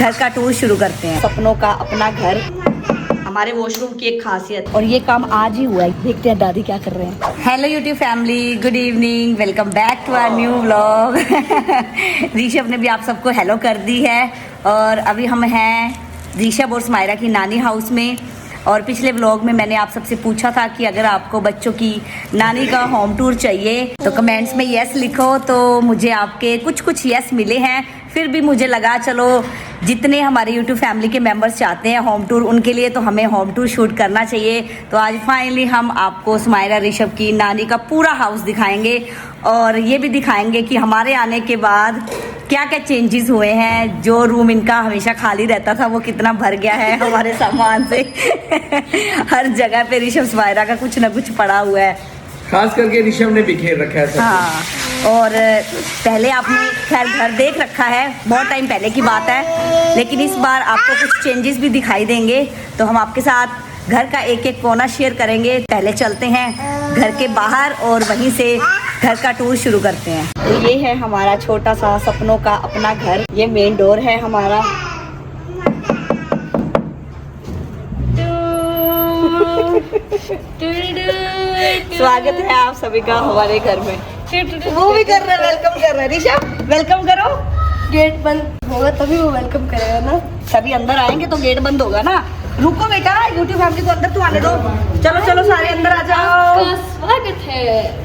घर का टूर शुरू करते हैं। सपनों का अपना घर, हमारे वॉशरूम की एक खासियत, और ये काम आज ही हुआ है। देखते हैं दादी क्या कर रहे हैं। Hello YouTube family, good evening, welcome back to our new vlog. Rishabh ने भी आप सबको हेलो कर दी है और अभी हम हैं ऋषभ और स्मायरा की नानी हाउस में। और पिछले व्लॉग में मैंने आप सबसे पूछा था कि अगर आपको बच्चों की नानी का होम टूर चाहिए तो कमेंट्स में यस लिखो। तो मुझे आपके कुछ यस मिले हैं। फिर भी मुझे लगा चलो जितने हमारे YouTube फैमिली के मेंबर्स चाहते हैं होम टूर, उनके लिए तो हमें होम टूर शूट करना चाहिए। तो आज फाइनली हम आपको स्मायरा ऋषभ की नानी का पूरा हाउस दिखाएंगे और ये भी दिखाएंगे कि हमारे आने के बाद क्या क्या चेंजेस हुए हैं। जो रूम इनका हमेशा खाली रहता था वो कितना भर गया है हमारे सामान से। हर जगह पे ऋषभ स्मायरा का कुछ ना कुछ पड़ा हुआ है, खास करके ऋषभ ने बिखेर रखा है सब। हाँ, और पहले आपने खैर घर देख रखा है, बहुत टाइम पहले की बात है, लेकिन इस बार आपको कुछ चेंजेस भी दिखाई देंगे। तो हम आपके साथ घर का एक एक कोना शेयर करेंगे। पहले चलते हैं घर के बाहर और वहीं से घर का टूर शुरू करते हैं। तो ये है हमारा छोटा सा सपनों का अपना घर। ये मेन डोर है हमारा। स्वागत है आप सभी का हमारे घर में। वो भी कर रहे हैं, वेलकम कर रहे हैं। ऋषभ वेलकम करो। गेट बंद होगा तभी वो वेलकम करेगा ना। सभी अंदर आएंगे तो गेट बंद होगा ना। रुको बेटा, यूट्यूब फैमिली को अंदर तो आने दो। चलो चलो सारे अंदर आ जाओ। स्वागत है।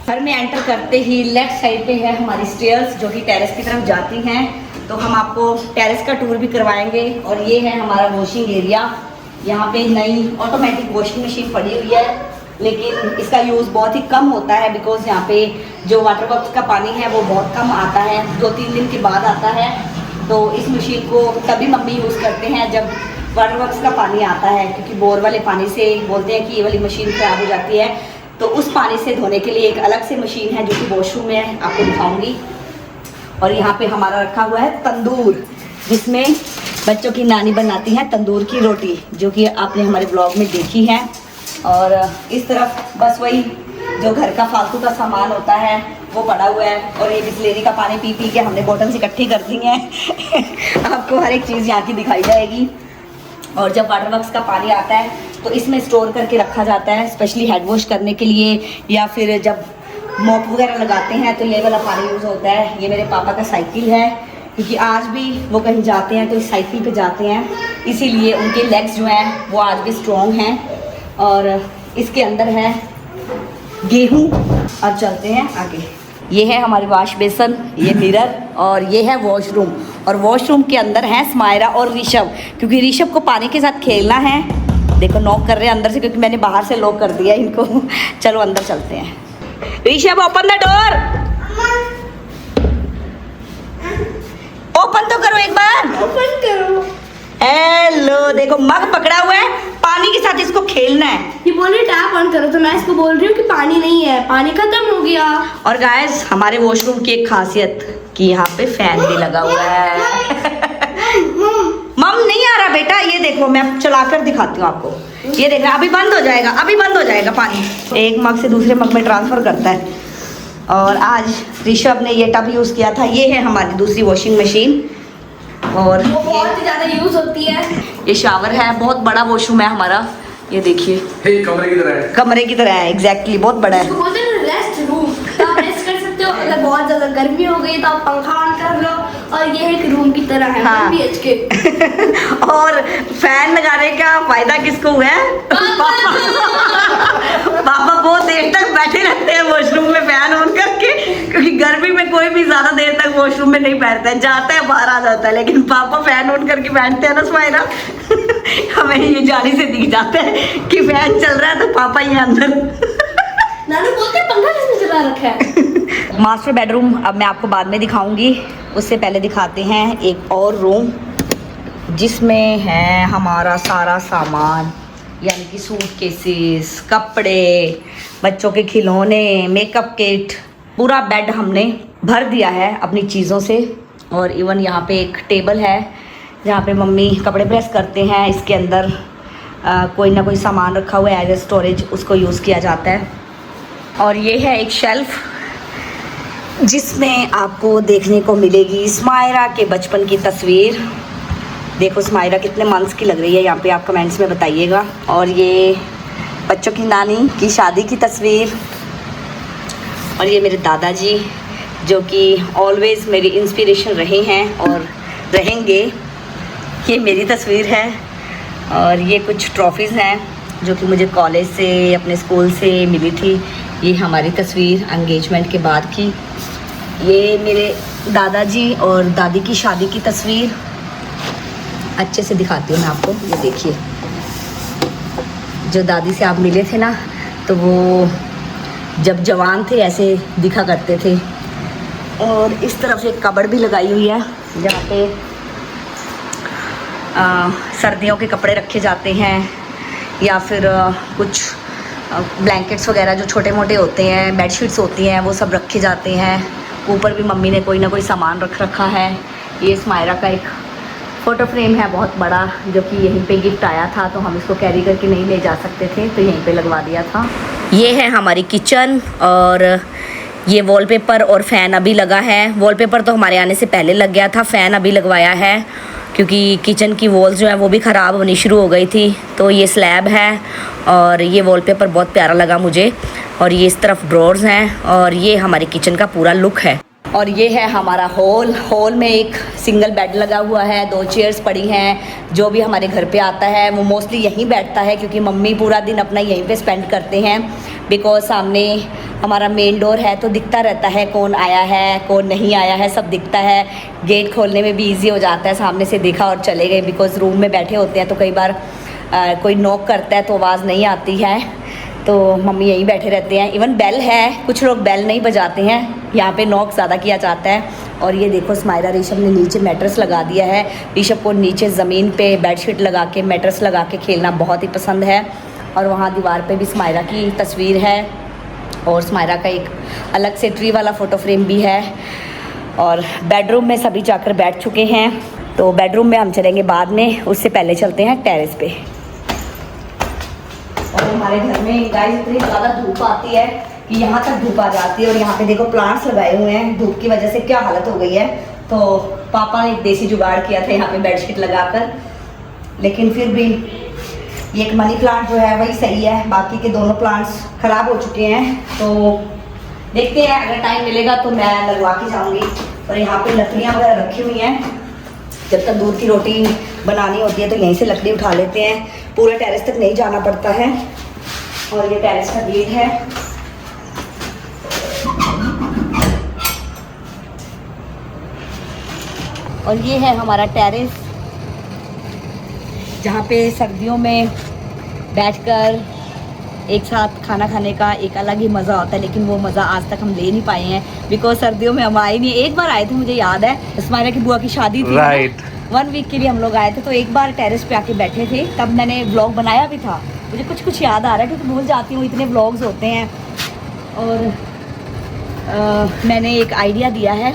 घर में एंटर करते ही लेफ्ट साइड पे है हमारी स्टेयर्स जो कि टेरेस की तरफ जाती हैं। तो हम आपको टेरेस का टूर भी करवाएंगे। और ये है हमारा वॉशिंग एरिया। यहाँ पे नई ऑटोमेटिक वॉशिंग मशीन पड़ी हुई है, लेकिन इसका यूज़ बहुत ही कम होता है बिकॉज यहाँ पे जो वाटर वर्क्स का पानी है वो बहुत कम आता है, 2-3 दिन के बाद आता है। तो इस मशीन को तभी मम्मी यूज़ करते हैं जब वाटर वर्क्स का पानी आता है, क्योंकि बोर वाले पानी से बोलते हैं कि ये वाली मशीन ख़राब हो जाती है। तो उस पानी से धोने के लिए एक अलग से मशीन है जो कि वॉशरूम में है, आपको दिखाऊँगी। और यहाँ पर हमारा रखा हुआ है तंदूर, जिसमें बच्चों की नानी बनाती है तंदूर की रोटी, जो कि आपने हमारे ब्लॉग में देखी है। और इस तरफ बस वही जो घर का फालतू का सामान होता है वो पड़ा हुआ है। और ये बिस्लेरी का पानी पी पी के हमने बोतल इकट्ठी कर दी है। आपको हर एक चीज़ यहाँ की दिखाई जाएगी। और जब वाटर वर्क्स का पानी आता है तो इसमें स्टोर करके रखा जाता है, स्पेशली हैंड वॉश करने के लिए, या फिर जब मॉप वगैरह लगाते हैं तो ये वाला पानी यूज़ होता है। ये मेरे पापा का साइकिल है, क्योंकि आज भी वो कहीं जाते हैं तो इस साइकिल पे जाते हैं, इसीलिए उनके लेग्स जो हैं वो आज भी स्ट्रॉन्ग हैं। और इसके अंदर है गेहूँ। अब चलते हैं आगे। ये है हमारी वॉश बेसन, ये मिरर, और ये है वॉशरूम। और वॉशरूम के अंदर है स्मायरा और ऋषभ, क्योंकि ऋषभ को पानी के साथ खेलना है। देखो नॉक कर रहे हैं अंदर से, क्योंकि मैंने बाहर से लॉक कर दिया इनको। चलो अंदर चलते हैं। Rishabh open the door, open तो करो एक बार। ओपन करो। हेलो, देखो मग पकड़ा हुआ है, पानी के साथ इसको खेलना है। ये बोल रही टैप ऑन करो, तो मैं इसको बोल रही हूँ कि पानी नहीं है, पानी खत्म हो गया। और गाइस हमारे वॉशरूम की एक खासियत कि यहाँ पे फैन भी लगा हुआ है। मम नहीं आ रहा बेटा, ये देखो मैं चलाकर दिखाती हूँ आपको। ये देखना, अभी बंद हो जाएगा, अभी बंद हो जाएगा पानी। एक मग से दूसरे मग में ट्रांसफर करता है। और आज ऋषभ ने ये टब यूज़ किया था। ये है हमारी दूसरी वॉशिंग मशीन, और वो बहुत ही ज़्यादा यूज होती है। ये शावर है, बहुत बड़ा वॉशरूम है हमारा। ये देखिए कमरे की तरह है। कमरे की तरह है, एग्जैक्टली, बहुत बड़ा है। इसको बोलते हैं रेस्ट रूम। तो आप रेस्ट कर सकते हो, अगर बहुत ज़्यादा गर्मी हो गई तो आप पंखा ऑन कर लो। और ये एक रूम की तरह है, हाँ। 1 BHK। और फैन लगाने का फायदा किसको हुआ है? पापा बहुत देर तक बैठे रहते हैं वॉशरूम में फैन ऑन करके, क्योंकि गर्मी में कोई भी ज्यादा देर तक वॉशरूम में नहीं बैठता है, जाता है बाहर आ जाता है। लेकिन पापा फैन ऑन करके बैठते हैं ना स्माइरा। हमें ये जाली से दिख जाता है कि फैन चल रहा है, तो पापा ये अंदर। नानू बोलते हैं पंखा किसने चला रखा है। मास्टर बेडरूम अब मैं आपको बाद में दिखाऊंगी, उससे पहले दिखाते हैं एक और रूम जिसमें है हमारा सारा सामान, यानी कि सूटकेसेस, कपड़े, बच्चों के खिलौने, मेकअप किट, पूरा बेड हमने भर दिया है अपनी चीज़ों से। और इवन यहाँ पे एक टेबल है जहाँ पे मम्मी कपड़े प्रेस करते हैं। इसके अंदर कोई ना कोई सामान रखा हुआ है एज ए स्टोरेज, उसको यूज़ किया जाता है। और ये है एक शेल्फ जिसमें आपको देखने को मिलेगी स्मायरा के बचपन की तस्वीर। देखो स्मायरा कितने मंथ्स की लग रही है, यहाँ पे आप कमेंट्स में बताइएगा। और ये बच्चों की नानी की शादी की तस्वीर। और ये मेरे दादाजी जो कि ऑलवेज़ मेरी इंस्पिरेशन रहे हैं और रहेंगे। ये मेरी तस्वीर है। और ये कुछ ट्रॉफ़ीज़ हैं जो कि मुझे कॉलेज से अपने स्कूल से मिली थी। ये हमारी तस्वीर एंगेजमेंट के बाद की। ये मेरे दादाजी और दादी की शादी की तस्वीर। अच्छे से दिखाती हूँ मैं आपको, ये देखिए। जो दादी से आप मिले थे ना, तो वो जब जवान थे ऐसे दिखा करते थे। और इस तरफ एक कबर्ड भी लगाई हुई है जहाँ पे सर्दियों के कपड़े रखे जाते हैं या फिर कुछ ब्लैंकेट्स वगैरह जो छोटे मोटे होते हैं, बेडशीट्स होती हैं, वो सब रखे जाते हैं। ऊपर भी मम्मी ने कोई ना कोई सामान रख रखा है। ये स्मायरा का एक फ़ोटो फ्रेम है बहुत बड़ा, जो कि यहीं पे गिफ्ट आया था, तो हम इसको कैरी करके नहीं ले जा सकते थे, तो यहीं पे लगवा दिया था। ये है हमारी किचन। और ये वॉलपेपर और फ़ैन अभी लगा है। वॉलपेपर तो हमारे आने से पहले लग गया था, फ़ैन अभी लगवाया है क्योंकि किचन की वॉल्स जो है वो भी ख़राब होनी शुरू हो गई थी। तो ये स्लैब है और ये वॉलपेपर बहुत प्यारा लगा मुझे। और ये इस तरफ ड्रॉर्स हैं और ये हमारी किचन का पूरा लुक है। और ये है हमारा हॉल में एक सिंगल बेड लगा हुआ है, 2 चेयर्स पड़ी हैं। जो भी हमारे घर पे आता है वो मोस्टली यहीं बैठता है क्योंकि मम्मी पूरा दिन अपना यहीं पे स्पेंड करते हैं। बिकॉज सामने हमारा मेन डोर है तो दिखता रहता है कौन आया है कौन नहीं आया है, सब दिखता है। गेट खोलने में भी ईजी हो जाता है, सामने से देखा और चले गए। बिकॉज रूम में बैठे होते हैं तो कई बार कोई नॉक करता है तो आवाज़ नहीं आती है, तो मम्मी यहीं बैठे रहते हैं। इवन बेल है, कुछ लोग बेल नहीं बजाते हैं, यहाँ पे नॉक ज़्यादा किया जाता है। और ये देखो स्मायरा ऋषभ ने नीचे मैट्रेस लगा दिया है। ऋषभ को नीचे ज़मीन पे बेडशीट लगा के मैट्रेस लगा के खेलना बहुत ही पसंद है। और वहाँ दीवार पे भी स्मायरा की तस्वीर है और स्मायरा का एक अलग से ट्री वाला फ़ोटो फ्रेम भी है। और बेडरूम में सभी जाकर बैठ चुके हैं, तो बेडरूम में हम चलेंगे बाद में, उससे पहले चलते हैं टेरेस पे। और हमारे घर में गाइस इतनी ज़्यादा धूप आती है कि यहाँ तक धूप आ जाती है। और यहाँ पे देखो प्लांट्स लगाए हुए हैं, धूप की वजह से क्या हालत हो गई है। तो पापा ने एक देसी जुगाड़ किया था यहाँ पे बेडशीट लगाकर, लेकिन फिर भी ये एक मनी प्लांट जो है वही सही है, बाकी के दोनों प्लांट्स ख़राब हो चुके हैं। तो देखते हैं, अगर टाइम मिलेगा तो मैं लगवा के जाऊँगी। और यहाँ पे लकड़ियाँ वगैरह रखी हुई हैं, जब तक दूध की रोटी बनानी होती है तो यहीं से लकड़ी उठा लेते हैं, पूरे टेरेस तक नहीं जाना पड़ता है। और ये टेरेस का गेट है। और ये है हमारा टेरेस, जहाँ पे सर्दियों में बैठकर एक साथ खाना खाने का एक अलग ही मज़ा होता है। लेकिन वो मज़ा आज तक हम ले नहीं पाए हैं, बिकॉज सर्दियों में हम आए नहीं। एक बार आए थे, मुझे याद है, स्मायरा की बुआ की शादी थी, राइट। 1 वीक के लिए हम लोग आए थे, तो एक बार टेरेस पे आके बैठे थे, तब मैंने व्लॉग बनाया भी था। मुझे कुछ कुछ याद आ रहा है क्योंकि भूल जाती हूँ, इतने व्लॉग्स होते हैं। और मैंने एक आइडिया दिया है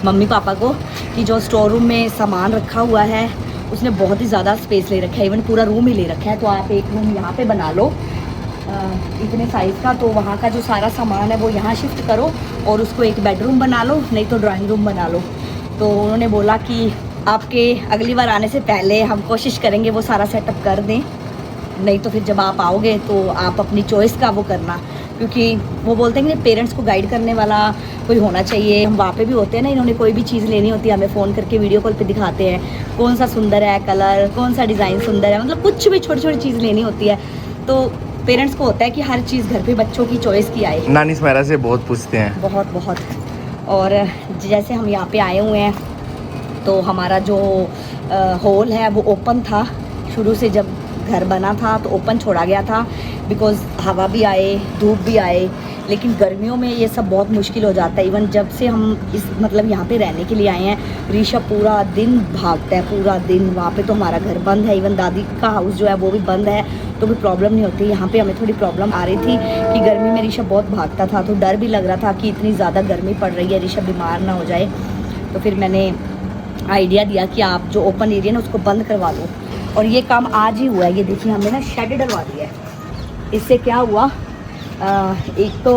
मम्मी पापा को कि जो स्टोर रूम में सामान रखा हुआ है उसने बहुत ही ज़्यादा स्पेस ले रखा है, इवन पूरा रूम ही ले रखा है। तो आप एक रूम यहाँ पे बना लो इतने साइज़ का, तो वहाँ का जो सारा सामान है वो यहाँ शिफ्ट करो और उसको एक बेडरूम बना लो, नहीं तो ड्राइंग रूम बना लो। तो उन्होंने बोला कि आपके अगली बार आने से पहले हम कोशिश करेंगे वो सारा सेटअप कर दें, नहीं तो फिर जब आप आओगे तो आप अपनी चॉइस का वो करना, क्योंकि वो बोलते हैं कि पेरेंट्स को गाइड करने वाला कोई होना चाहिए। हम वहाँ पे भी होते हैं ना, इन्होंने कोई भी चीज़ लेनी होती है हमें फ़ोन करके वीडियो कॉल पे दिखाते हैं कौन सा सुंदर है कलर, कौन सा डिज़ाइन सुंदर है, मतलब कुछ भी छोटी छोटी चीज़ लेनी होती है। तो पेरेंट्स को होता है कि हर चीज़ घर पे बच्चों की चॉइस की आए। नानी स्मायरा से बहुत पूछते हैं, बहुत। और जैसे हम यहाँ पे आए हुए हैं तो हमारा जो हॉल है वो ओपन था शुरू से, जब घर बना था तो ओपन छोड़ा गया था, बिकॉज़ हवा भी आए धूप भी आए। लेकिन गर्मियों में ये सब बहुत मुश्किल हो जाता है। इवन जब से हम इस मतलब यहाँ पे रहने के लिए आए हैं, ऋषभ पूरा दिन भागता है, पूरा दिन। वहाँ पे तो हमारा घर बंद है, इवन दादी का हाउस जो है वो भी बंद है, तो भी प्रॉब्लम नहीं होती। यहाँ पे हमें थोड़ी प्रॉब्लम आ रही थी कि गर्मी में ऋषभ बहुत भागता था, तो डर भी लग रहा था कि इतनी ज़्यादा गर्मी पड़ रही है, ऋषभ बीमार ना हो जाए। तो फिर मैंने आइडिया दिया कि आप जो ओपन एरिया ना उसको बंद करवा लो, और ये काम आज ही हुआ है। ये देखिए हमने ना शेड डलवा दिया है। इससे क्या हुआ, एक तो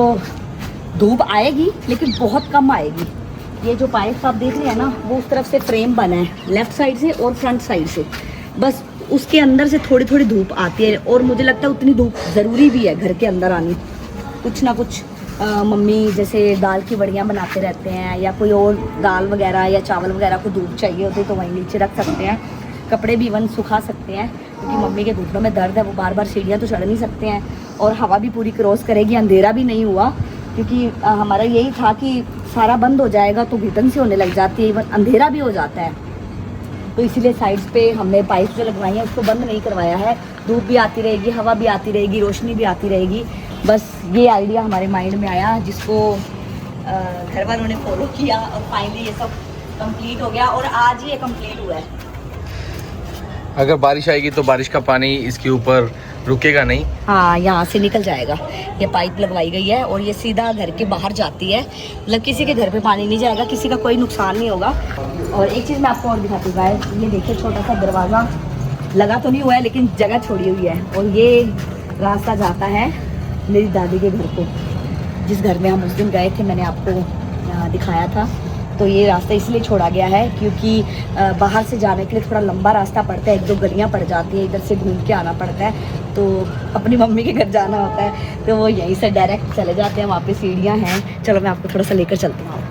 धूप आएगी लेकिन बहुत कम आएगी। ये जो पाइप आप देख रहे हैं ना, वो उस तरफ से फ्रेम बना है, लेफ्ट साइड से और फ्रंट साइड से, बस उसके अंदर से थोड़ी थोड़ी धूप आती है। और मुझे लगता है उतनी धूप ज़रूरी भी है घर के अंदर आनी। कुछ ना कुछ मम्मी जैसे दाल की बड़ियाँ बनाते रहते हैं, या कोई और दाल वगैरह या चावल वगैरह को धूप चाहिए होती है तो वहीं नीचे रख सकते हैं। कपड़े भी इवन सुखा सकते हैं, क्योंकि मम्मी के घुटनों में दर्द है, वो बार बार सीढ़ियाँ तो चढ़ नहीं सकते हैं। और हवा भी पूरी क्रॉस करेगी, अंधेरा भी नहीं हुआ, क्योंकि हमारा यही था कि सारा बंद हो जाएगा तो घुटन से होने लग जाती है, इवन अंधेरा भी हो जाता है। तो इसीलिए साइड्स पे हमने पाइप जो लगवाई है उसको बंद नहीं करवाया है। धूप भी आती रहेगी, हवा भी आती रहेगी, रोशनी भी आती रहेगी। बस ये आइडिया हमारे माइंड में आया, जिसको घर वालों ने फॉलो किया और फाइनली ये सब कंप्लीट हो गया। और आज ही ये कंप्लीट हुआ है। अगर बारिश आएगी तो बारिश का पानी इसके ऊपर रुकेगा नहीं। हाँ, यहाँ से निकल जाएगा। ये पाइप लगवाई गई है और ये सीधा घर के बाहर जाती है, मतलब किसी के घर पे पानी नहीं जाएगा, किसी का कोई नुकसान नहीं होगा। और एक चीज़ मैं आपको और दिखाती हूँ गाइस, ये देखिए छोटा सा दरवाज़ा लगा तो नहीं हुआ है लेकिन जगह छोड़ी हुई है। और ये रास्ता जाता है मेरी दादी के घर को, जिस घर में हम उस दिन गए थे, मैंने आपको दिखाया था। तो ये रास्ता इसलिए छोड़ा गया है क्योंकि बाहर से जाने के लिए थोड़ा लंबा रास्ता पड़ता है, 1-2 गलियाँ पड़ जाती हैं, इधर से घूम के आना पड़ता है। तो अपनी मम्मी के घर जाना होता है तो वो यहीं से डायरेक्ट चले जाते हैं, वहाँ पे सीढ़ियाँ हैं। चलो मैं आपको थोड़ा सा लेकर चलती हूँ,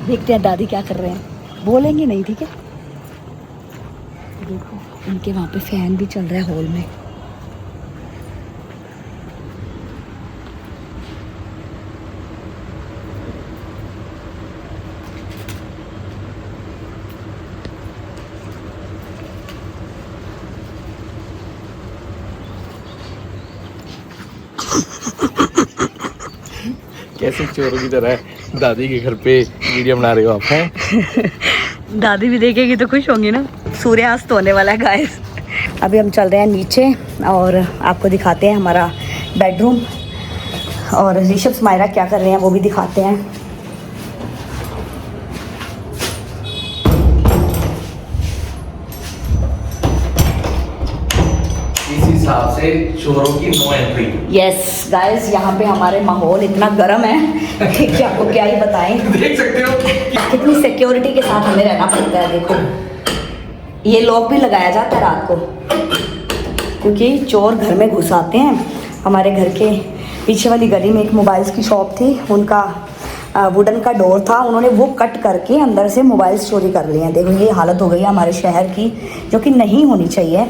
देखते हैं दादी क्या कर रहे हैं। बोलेंगे नहीं, ठीक है? देखो उनके वहाँ पे फैन भी चल रहा है हॉल में। कैसे चोरों की तरह दादी के घर पे वीडियो बना रहे हो आप हैं? दादी भी देखेगी तो खुश होंगी ना। सूर्यास्त होने वाला है गाइस। अभी हम चल रहे हैं नीचे और आपको दिखाते हैं हमारा बेडरूम, और ऋषभ स्माइरा क्या कर रहे हैं वो भी दिखाते हैं। इस हिसाब से चोरों की नो एंट्री। यस गाइस, यहाँ पे हमारे माहौल इतना गर्म है कि आपको क्या ही बताएं। देख सकते हो कितनी सिक्योरिटी के साथ हमें रहना पड़ता है। देखो ये लॉक भी लगाया जाता है रात को, क्योंकि चोर घर में घुस आते हैं। हमारे घर के पीछे वाली गली में एक मोबाइल्स की शॉप थी, उनका वुडन का डोर था, उन्होंने वो कट करके अंदर से मोबाइल चोरी कर लिए हैं। देखो ये हालत हो गई है हमारे शहर की, जो कि नहीं होनी चाहिए।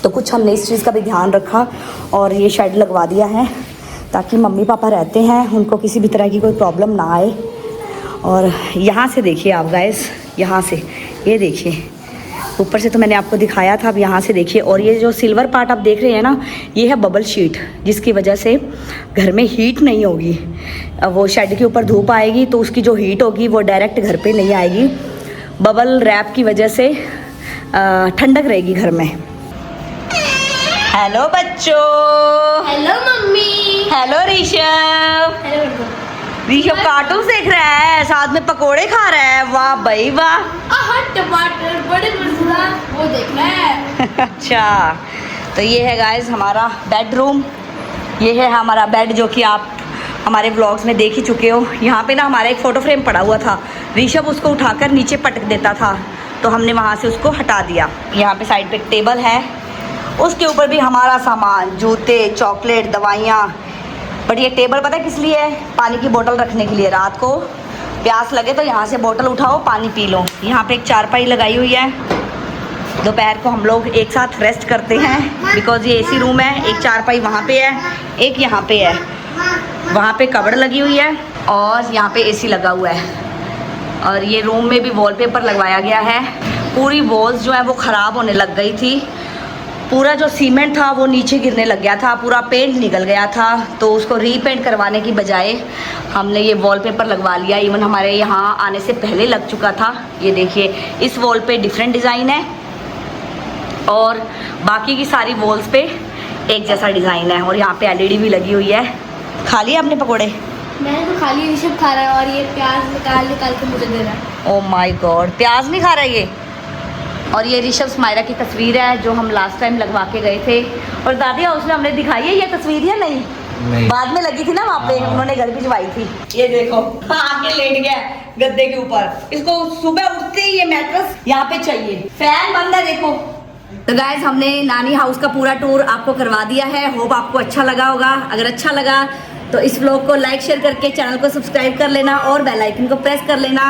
तो कुछ हमने इस चीज़ का भी ध्यान रखा और ये शेड लगवा दिया है, ताकि मम्मी पापा रहते हैं, उनको किसी भी तरह की कोई प्रॉब्लम ना आए। और यहाँ से देखिए आप गाइस, यहाँ से ये देखिए, ऊपर से तो मैंने आपको दिखाया था, अब यहाँ से देखिए। और ये जो सिल्वर पार्ट आप देख रहे हैं ना, ये है बबल शीट, जिसकी वजह से घर में हीट नहीं होगी। वो शेड के ऊपर धूप आएगी तो उसकी जो हीट होगी वो डायरेक्ट घर पे नहीं आएगी। बबल रैप की वजह से ठंडक रहेगी घर में। हेलो बच्चों। Hello mummy. Hello Rishabh. Hello Rishabh cartoon देख रहा है, साथ में पकोड़े खा रहा है। वाह भाई वाह। टमाटर बड़े मसाला वो देख रहा है। अच्छा, तो ये है गाइस हमारा बेडरूम। ये है हमारा बेड, जो कि आप हमारे व्लॉग्स में देख ही चुके हो। यहाँ पे ना हमारा एक फ़ोटो फ्रेम पड़ा हुआ था, ऋषभ उसको उठाकर नीचे पटक देता था, तो हमने वहाँ से उसको हटा दिया। यहाँ पे साइड पे एक टेबल है, उसके ऊपर भी हमारा सामान, जूते, चॉकलेट, दवाइयाँ। बट ये टेबल पता है किस लिए है? पानी की बोतल रखने के लिए। रात को प्यास लगे तो यहाँ से बोतल उठाओ, पानी पी लो। यहाँ पे एक चारपाई लगाई हुई है, दोपहर को हम लोग एक साथ रेस्ट करते हैं, बिकॉज ये एसी रूम है। एक चारपाई वहाँ पे है, एक यहाँ पे है, वहाँ पे कबर्ड लगी हुई है और यहाँ पे एसी लगा हुआ है। और ये रूम में भी वॉलपेपर लगवाया गया है। पूरी वॉल्स जो है वो ख़राब होने लग गई थी, पूरा जो सीमेंट था वो नीचे गिरने लग गया था, पूरा पेंट निकल गया था। तो उसको रीपेंट करवाने की बजाय हमने ये वॉलपेपर लगवा लिया। इवन हमारे यहाँ आने से पहले लग चुका था। ये देखिए, इस वॉल पे डिफरेंट डिज़ाइन है और बाकी की सारी वॉल्स पे एक जैसा डिज़ाइन है। और यहाँ पे एलईडी भी लगी हुई है। खा लिए आपने पकोड़े? मैंने तो खाली ऋषभ खा रहा है और ये प्याज निकाल के मुझे दे रहा है। ओह माय गॉड, प्याज नहीं खा रहा ये। और ये ऋषभ स्माइरा की तस्वीर है जो हम लास्ट टाइम लगवा के गए थे। और दादी हाउस में हमने दिखाई है ये तस्वीर या नहीं? नहीं। बाद में लगी थी ना वहाँ पे, हाँ। उन्होंने घर भिजवाई थी। ये देखो आके लेट गया गद्दे के ऊपर, इसको सुबह उठते ही ये मैट्रेस यहाँ पे चाहिए। फैन बंद है देखो। तो गाइस हमने नानी हाउस का पूरा टूर आपको करवा दिया है। होप आपको अच्छा लगा होगा। अगर अच्छा लगा तो इस व्लॉग को लाइक शेयर करके चैनल को सब्सक्राइब कर लेना और बेल आइकन को प्रेस कर लेना।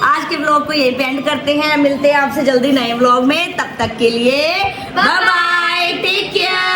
आज के व्लॉग को यहीं पे एंड करते हैं। मिलते हैं आपसे जल्दी नए व्लॉग में, तब तक के लिए बाय बाय, टेक केयर।